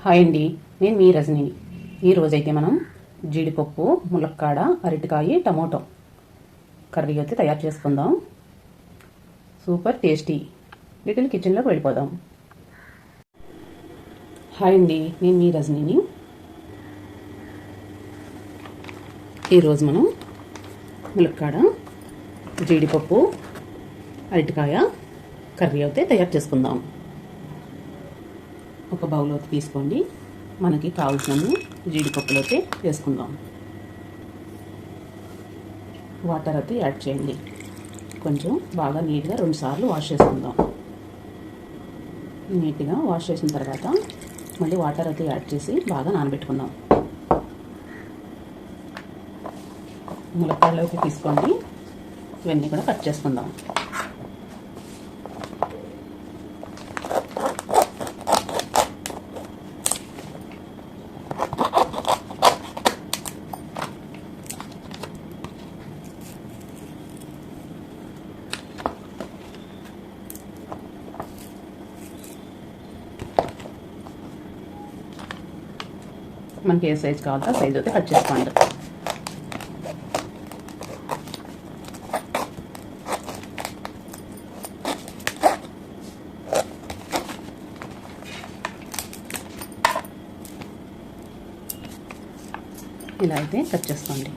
Hi అండి, నేను మీ రజనిని. ఈరోజైతే మనం జీడిపప్పు, ములక్కాడ, అరటికాయ, టమోటో కర్రీ అయితే తయారు చేసుకుందాం. Super tasty. లిటిల్ కిచెన్లోకి వెళ్ళిపోదాం. హాయ్ అండి, నేను మీ రజనిని. ఈరోజు మనం ములక్కాడ, జీడిపప్పు, అరటికాయ కర్రీ అయితే తయారు చేసుకుందాం. ఒక బౌల్లోకి తీసుకోండి. మనకి కావాల్సినవి జీడిపప్పులైతే వేసుకుందాం. వాటర్ అయితే యాడ్ చేయండి. కొంచెం బాగా నీట్గా 2 సార్లు వాష్ చేసుకుందాం. నీట్గా వాష్ చేసిన తర్వాత మళ్ళీ వాటర్ అయితే యాడ్ చేసి బాగా నానబెట్టుకుందాం. ములక్కాడలోకి తీసుకోండి. ఇవన్నీ కూడా కట్ చేసుకుందాం. మనకి ఏ సైజు కావాలో ఆ సైజు అయితే కట్ చేసుకోండి. ఇలా అయితే కట్ చేసుకోండి.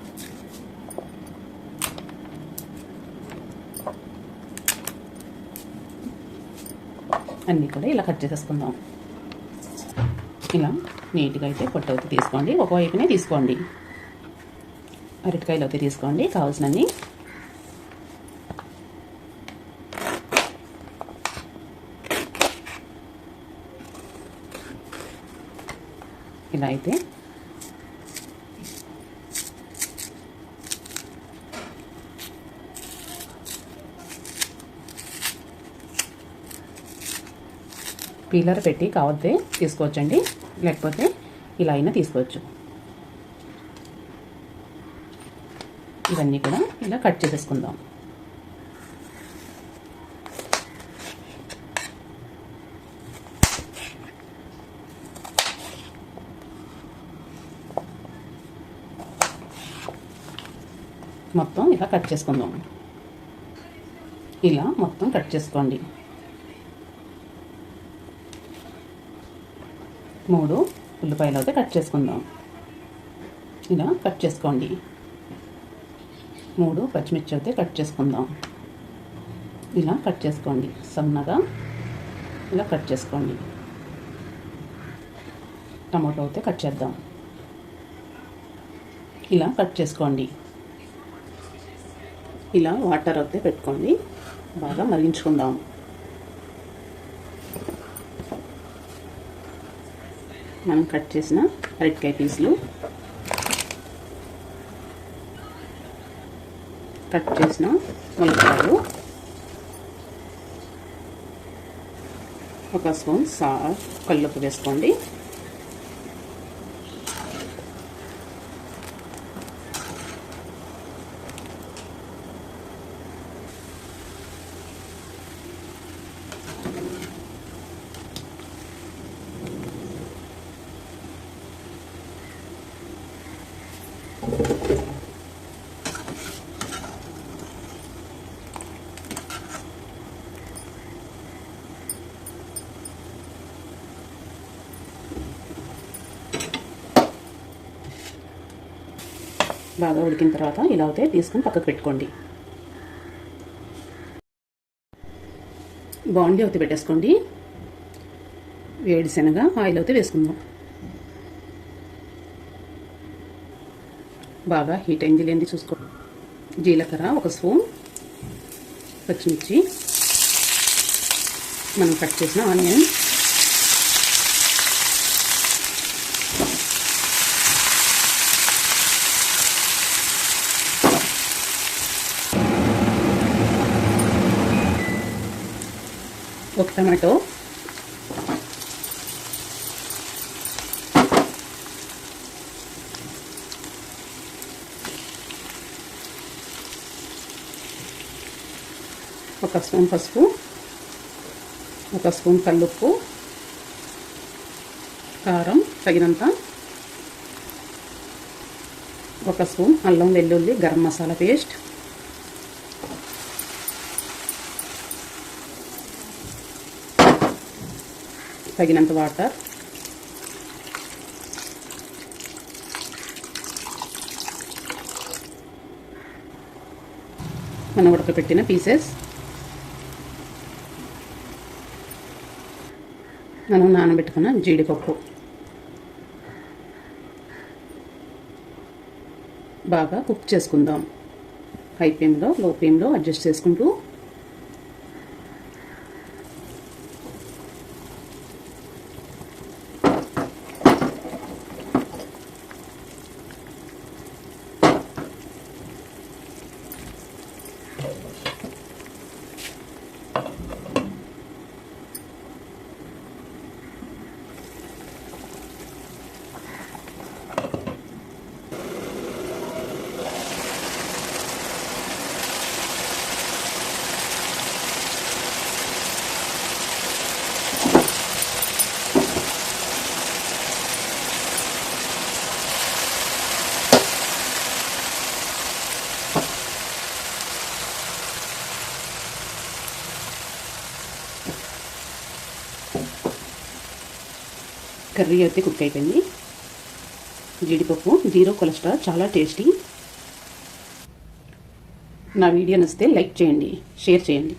అన్నీ కూడా ఇలా కట్ చేసేసుకుందాం. ఇలా నీట్గా అయితే పొట్టు అయితే తీసుకోండి. ఒకవైపునే తీసుకోండి. అరటికాయలు అయితే తీసుకోండి కావాల్సినన్ని. ఇలా అయితే పీలర్ పెట్టి కావద్దే తీసుకోవచ్చండి, లేకపోతే ఇలా అయినా తీసుకోవచ్చు. ఇవన్నీ కూడా ఇలా కట్ చేసేసుకుందాం. మొత్తం ఇలా కట్ చేసుకుందాం. ఇలా మొత్తం కట్ చేసుకోండి. 3 ఉల్లిపాయలు అయితే కట్ చేసుకుందాం. ఇలా కట్ చేసుకోండి. 3 పచ్చిమిర్చి అయితే కట్ చేసుకుందాం. ఇలా కట్ చేసుకోండి. సన్నగా ఇలా కట్ చేసుకోండి. టమాటో అయితే కట్ చేద్దాం. ఇలా కట్ చేసుకోండి. ఇలా వాటర్ అయితే పెట్టుకోండి. బాగా మరిగించుకుందాం. మనం కట్ చేసిన అరటికాయ పీసులు, కట్ చేసిన ములక్కాడలు, 1 స్పూన్ కల్లుప్పు వేసుకోండి. బాగా ఉడికిన తర్వాత ఇలా అయితే తీసుకొని పక్కకు పెట్టుకోండి. బాండీ అయితే పెట్టేసుకోండి. వేడిశనగ ఆయిల్ అయితే వేసుకుందాం. బాగా హీట్ అయింది లేని చూసుకోండి. జీలకర్ర 1 స్పూన్, పచ్చిమిర్చి, మనం కట్ చేసిన ఆనియన్, ఒక టమాటో, ఒక స్పూన్ పసుపు, 1 స్పూన్ కల్లుప్పు, కారం తగినంత, 1 స్పూన్ అల్లం వెల్లుల్లి గరం మసాలా పేస్ట్, తగినంత వాటర్, మనం ఉడకపెట్టిన పీసెస్, మనం నానబెట్టుకున్న జీడిపప్పు బాగా కుక్ చేసుకుందాం. హై ఫ్లేమ్లో లో ఫ్లేమ్లో అడ్జస్ట్ చేసుకుంటూ కర్రీ అయితే కుక్ అయిపోయింది. జీడిపప్పు 0 కొలెస్ట్రాల్, చాలా టేస్టీ. నా వీడియో నచ్చితే లైక్ చేయండి, షేర్ చేయండి.